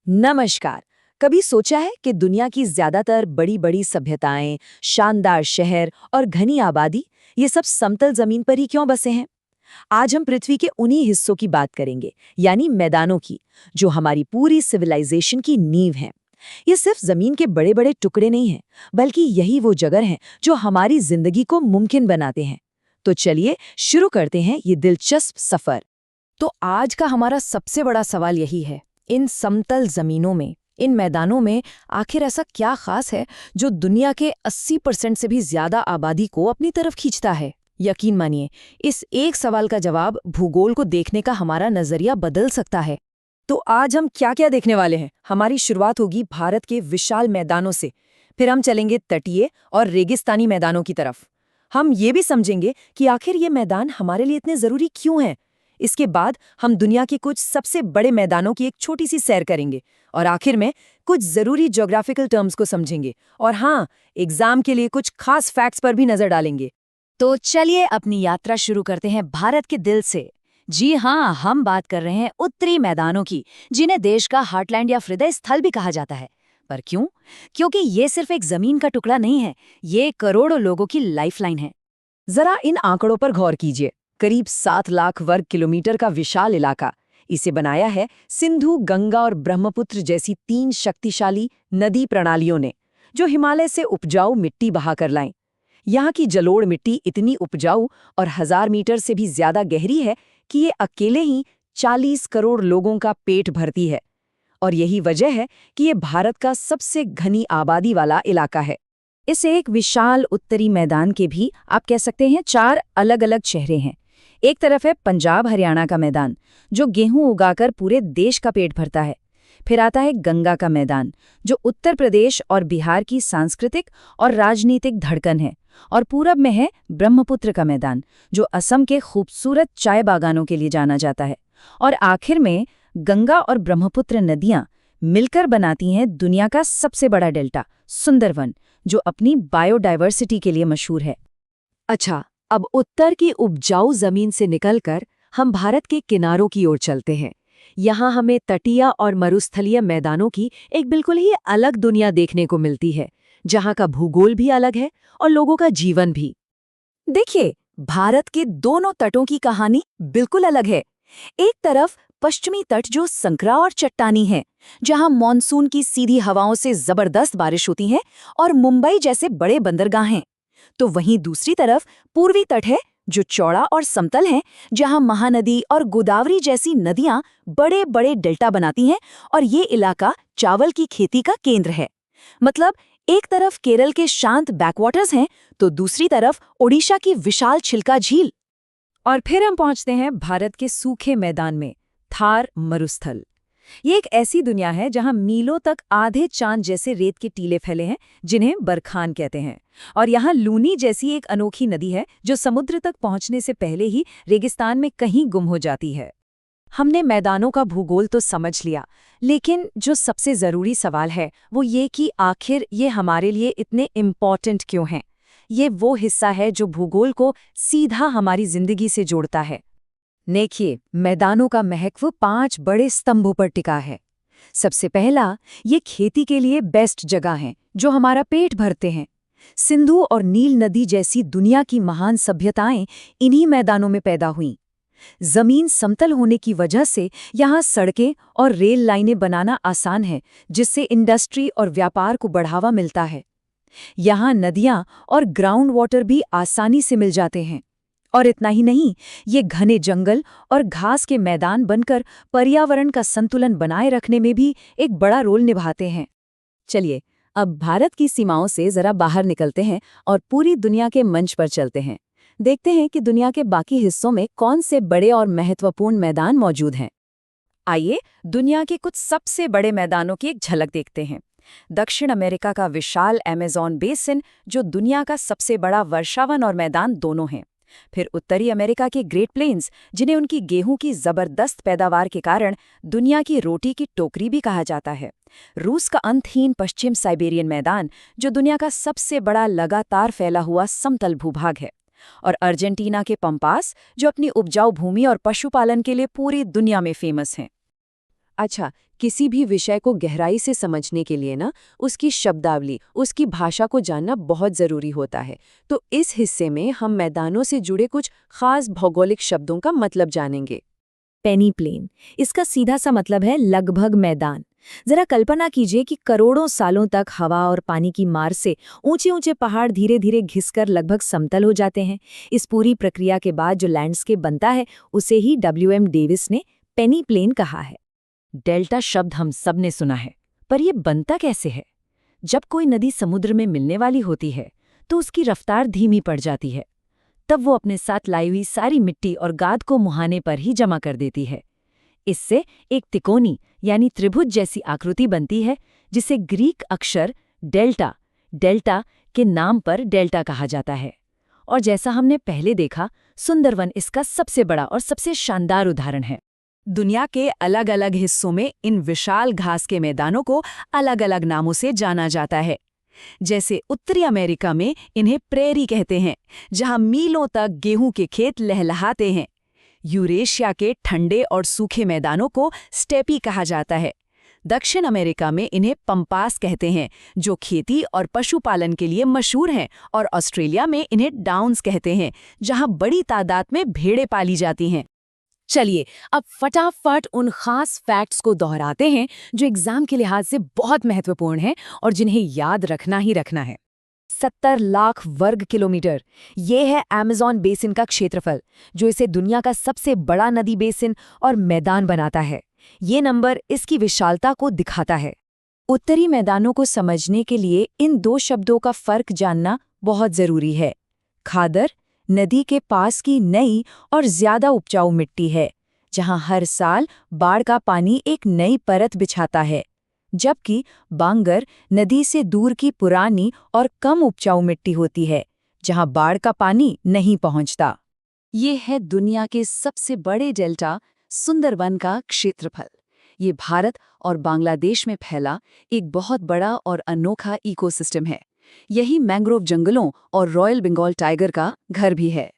नमस्कार। कभी सोचा है कि दुनिया की ज्यादातर बड़ी बड़ी सभ्यताएं, शानदार शहर और घनी आबादी ये सब समतल जमीन पर ही क्यों बसे हैं? आज हम पृथ्वी के उन्हीं हिस्सों की बात करेंगे, यानी मैदानों की, जो हमारी पूरी सिविलाइजेशन की नींव हैं। ये सिर्फ जमीन के बड़े बड़े टुकड़े नहीं हैं, बल्कि यही वो जगह हैं जो हमारी जिंदगी को मुमकिन बनाते हैं। तो चलिए शुरू करते हैं ये दिलचस्प सफर। तो आज का हमारा सबसे बड़ा सवाल यही है, इन समतल जमीनों में, इन मैदानों में आखिर ऐसा क्या खास है जो दुनिया के 80% से भी ज्यादा आबादी को अपनी तरफ खींचता है? यकीन मानिए, इस एक सवाल का जवाब भूगोल को देखने का हमारा नजरिया बदल सकता है। तो आज हम क्या क्या देखने वाले हैं? हमारी शुरुआत होगी भारत के विशाल मैदानों से, फिर हम चलेंगे तटीय और रेगिस्तानी मैदानों की तरफ। हम ये भी समझेंगे कि आखिर ये मैदान हमारे लिए इतने जरूरी क्यों हैं। इसके बाद हम दुनिया के कुछ सबसे बड़े मैदानों की एक छोटी सी सैर करेंगे और आखिर में कुछ जरूरी ज्योग्राफिकल टर्म्स को समझेंगे और हाँ, एग्जाम के लिए कुछ खास फैक्ट्स पर भी नजर डालेंगे। तो चलिए अपनी यात्रा शुरू करते हैं भारत के दिल से। जी हाँ, हम बात कर रहे हैं उत्तरी मैदानों की, जिन्हें देश का हार्टलैंड या हृदय स्थल भी कहा जाता है। पर क्यों? क्योंकि ये सिर्फ एक जमीन का टुकड़ा नहीं है, ये करोड़ों लोगों की लाइफलाइन है। जरा इन आंकड़ों पर गौर कीजिए। करीब 7 लाख वर्ग किलोमीटर का विशाल इलाका। इसे बनाया है सिंधु, गंगा और ब्रह्मपुत्र जैसी 3 शक्तिशाली नदी प्रणालियों ने, जो हिमालय से उपजाऊ मिट्टी बहाकर लाएं। यहाँ की जलोढ़ मिट्टी इतनी उपजाऊ और 1000 मीटर से भी ज्यादा गहरी है कि ये अकेले ही 40 करोड़ लोगों का पेट भरती है। और यही वजह है कि ये भारत का सबसे घनी आबादी वाला इलाका है। इस एक विशाल उत्तरी मैदान के भी आप कह सकते हैं 4 अलग अलग चेहरे हैं। एक तरफ है पंजाब हरियाणा का मैदान, जो गेहूं उगाकर पूरे देश का पेट भरता है। फिर आता है गंगा का मैदान, जो उत्तर प्रदेश और बिहार की सांस्कृतिक और राजनीतिक धड़कन है। और पूरब में है ब्रह्मपुत्र का मैदान, जो असम के खूबसूरत चाय बागानों के लिए जाना जाता है। और आखिर में गंगा और ब्रह्मपुत्र नदियां मिलकर बनाती हैं दुनिया का सबसे बड़ा डेल्टा, सुंदरवन, जो अपनी बायोडायवर्सिटी के लिए मशहूर है। अच्छा, अब उत्तर की उपजाऊ जमीन से निकलकर हम भारत के किनारों की ओर चलते हैं। यहाँ हमें तटीय और मरुस्थलीय मैदानों की एक बिल्कुल ही अलग दुनिया देखने को मिलती है, जहाँ का भूगोल भी अलग है और लोगों का जीवन भी। देखिए, भारत के दोनों तटों की कहानी बिल्कुल अलग है। एक तरफ पश्चिमी तट जो संकरा और चट्टानी है, जहां मॉनसून की सीधी हवाओं से जबरदस्त बारिश होती है और मुंबई जैसे बड़े बंदरगाह हैं। तो वहीं दूसरी तरफ पूर्वी तट है, जो चौड़ा और समतल है, जहां महानदी और गोदावरी जैसी नदियां बड़े बड़े डेल्टा बनाती हैं और ये इलाका चावल की खेती का केंद्र है। मतलब एक तरफ केरल के शांत बैकवाटर्स हैं, तो दूसरी तरफ ओडिशा की विशाल चिल्का झील। और फिर हम पहुंचते हैं भारत के सूखे मैदान में, थार मरुस्थल। ये एक ऐसी दुनिया है जहां मीलों तक आधे चांद जैसे रेत के टीले फैले हैं, जिन्हें बरखान कहते हैं। और यहाँ लूनी जैसी एक अनोखी नदी है, जो समुद्र तक पहुंचने से पहले ही रेगिस्तान में कहीं गुम हो जाती है। हमने मैदानों का भूगोल तो समझ लिया, लेकिन जो सबसे जरूरी सवाल है वो ये कि आखिर ये हमारे लिए इतने इम्पॉर्टेंट क्यों हैं। ये वो हिस्सा है जो भूगोल को सीधा हमारी जिंदगी से जोड़ता है। देखिए, मैदानों का महत्व 5 बड़े स्तंभों पर टिका है। सबसे पहला, ये खेती के लिए बेस्ट जगह हैं, जो हमारा पेट भरते हैं। सिंधु और नील नदी जैसी दुनिया की महान सभ्यताएं इन्हीं मैदानों में पैदा हुईं। जमीन समतल होने की वजह से यहाँ सड़कें और रेल लाइनें बनाना आसान है, जिससे इंडस्ट्री और व्यापार को बढ़ावा मिलता है। यहाँ नदियाँ और ग्राउंड वाटर भी आसानी से मिल जाते हैं। और इतना ही नहीं, ये घने जंगल और घास के मैदान बनकर पर्यावरण का संतुलन बनाए रखने में भी एक बड़ा रोल निभाते हैं। चलिए, अब भारत की सीमाओं से जरा बाहर निकलते हैं और पूरी दुनिया के मंच पर चलते हैं। देखते हैं कि दुनिया के बाकी हिस्सों में कौन से बड़े और महत्वपूर्ण मैदान मौजूद हैं। आइए, दुनिया के कुछ सबसे बड़े मैदानों की एक झलक देखते हैं। दक्षिण अमेरिका का विशाल अमेज़न बेसिन, जो दुनिया का सबसे बड़ा वर्षावन और मैदान दोनों हैं। फिर उत्तरी अमेरिका के ग्रेट प्लेन्स, जिन्हें उनकी गेहूं की जबरदस्त पैदावार के कारण दुनिया की रोटी की टोकरी भी कहा जाता है। रूस का अंतहीन पश्चिम साइबेरियन मैदान, जो दुनिया का सबसे बड़ा लगातार फैला हुआ समतल भूभाग है। और अर्जेंटीना के पंपास, जो अपनी उपजाऊ भूमि और पशुपालन के लिए पूरी दुनिया में फेमस हैं। अच्छा, किसी भी विषय को गहराई से समझने के लिए ना उसकी शब्दावली, उसकी भाषा को जानना बहुत ज़रूरी होता है। तो इस हिस्से में हम मैदानों से जुड़े कुछ खास भौगोलिक शब्दों का मतलब जानेंगे। पेनी प्लेन, इसका सीधा सा मतलब है लगभग मैदान। जरा कल्पना कीजिए कि करोड़ों सालों तक हवा और पानी की मार से ऊंचे ऊंचे पहाड़ धीरे धीरे घिसकर लगभग समतल हो जाते हैं। इस पूरी प्रक्रिया के बाद जो लैंडस्केप बनता है उसे ही WM डेविस ने पेनी प्लेन कहा है। डेल्टा शब्द हम सब ने सुना है, पर यह बनता कैसे है? जब कोई नदी समुद्र में मिलने वाली होती है तो उसकी रफ्तार धीमी पड़ जाती है। तब वो अपने साथ लाई हुई सारी मिट्टी और गाद को मुहाने पर ही जमा कर देती है। इससे एक तिकोनी यानी त्रिभुज जैसी आकृति बनती है, जिसे ग्रीक अक्षर डेल्टा के नाम पर डेल्टा कहा जाता है। और जैसा हमने पहले देखा, सुंदरवन इसका सबसे बड़ा और सबसे शानदार उदाहरण है। दुनिया के अलग अलग हिस्सों में इन विशाल घास के मैदानों को अलग अलग नामों से जाना जाता है। जैसे उत्तरी अमेरिका में इन्हें प्रेरी कहते हैं, जहां मीलों तक गेहूं के खेत लहलहाते हैं। यूरेशिया के ठंडे और सूखे मैदानों को स्टेपी कहा जाता है। दक्षिण अमेरिका में इन्हें पंपास कहते हैं, जो खेती और पशुपालन के लिए मशहूर हैं। और ऑस्ट्रेलिया में इन्हें डाउन्स कहते हैं, जहां बड़ी तादाद में भेड़ें पाली जाती हैं। चलिए अब फटाफट उन खास फैक्ट्स को दोहराते हैं जो एग्जाम के लिहाज से बहुत महत्वपूर्ण हैं और जिन्हें याद रखना ही रखना है। 70 लाख वर्ग किलोमीटर, ये है अमेज़न बेसिन का क्षेत्रफल, जो इसे दुनिया का सबसे बड़ा नदी बेसिन और मैदान बनाता है। ये नंबर इसकी विशालता को दिखाता है। उत्तरी मैदानों को समझने के लिए इन दो शब्दों का फर्क जानना बहुत जरूरी है। खादर नदी के पास की नई और ज्यादा उपजाऊ मिट्टी है, जहां हर साल बाढ़ का पानी एक नई परत बिछाता है, जबकि बांगर नदी से दूर की पुरानी और कम उपजाऊ मिट्टी होती है, जहां बाढ़ का पानी नहीं पहुंचता। ये है दुनिया के सबसे बड़े डेल्टा सुंदरवन का क्षेत्रफल। ये भारत और बांग्लादेश में फैला एक बहुत बड़ा और अनोखा इकोसिस्टम है। यही मैंग्रोव जंगलों और रॉयल बंगाल टाइगर का घर भी है।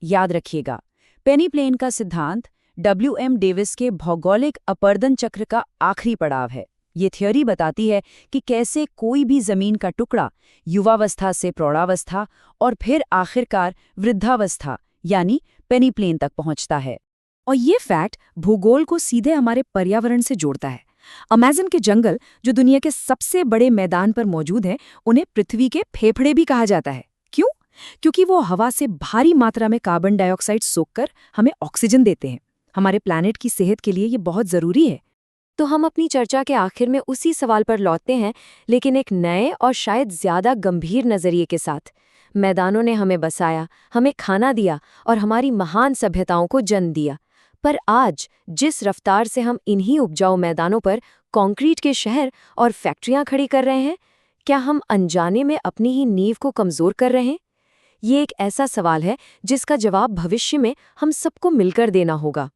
याद रखिएगा, पेनी प्लेन का सिद्धांत WM डेविस के भौगोलिक अपर्दन चक्र का आखिरी पड़ाव है। ये थ्योरी बताती है कि कैसे कोई भी जमीन का टुकड़ा युवावस्था से प्रौढ़ावस्था और फिर आखिरकार वृद्धावस्था यानी पेनी प्लेन तक पहुंचता है। और ये फैक्ट भूगोल को सीधे हमारे पर्यावरण से जोड़ता है। अमेज़न के जंगल, जो दुनिया के सबसे बड़े मैदान पर मौजूद हैं, उन्हें पृथ्वी के फेफड़े भी कहा जाता है। क्यों? क्योंकि वो हवा से भारी मात्रा में कार्बन डाइऑक्साइड सोखकर हमें ऑक्सीजन देते हैं। हमारे प्लैनेट की सेहत के लिए ये बहुत ज़रूरी है। तो हम अपनी चर्चा के आखिर में उसी सवाल पर लौटते हैं, लेकिन एक नए और शायद ज़्यादा गंभीर नज़रिए के साथ। मैदानों ने हमें बसाया, हमें खाना दिया और हमारी महान सभ्यताओं को जन्म दिया। पर आज जिस रफ्तार से हम इन्हीं उपजाऊ मैदानों पर कंक्रीट के शहर और फैक्ट्रियां खड़ी कर रहे हैं, क्या हम अनजाने में अपनी ही नींव को कमज़ोर कर रहे हैं? ये एक ऐसा सवाल है जिसका जवाब भविष्य में हम सबको मिलकर देना होगा।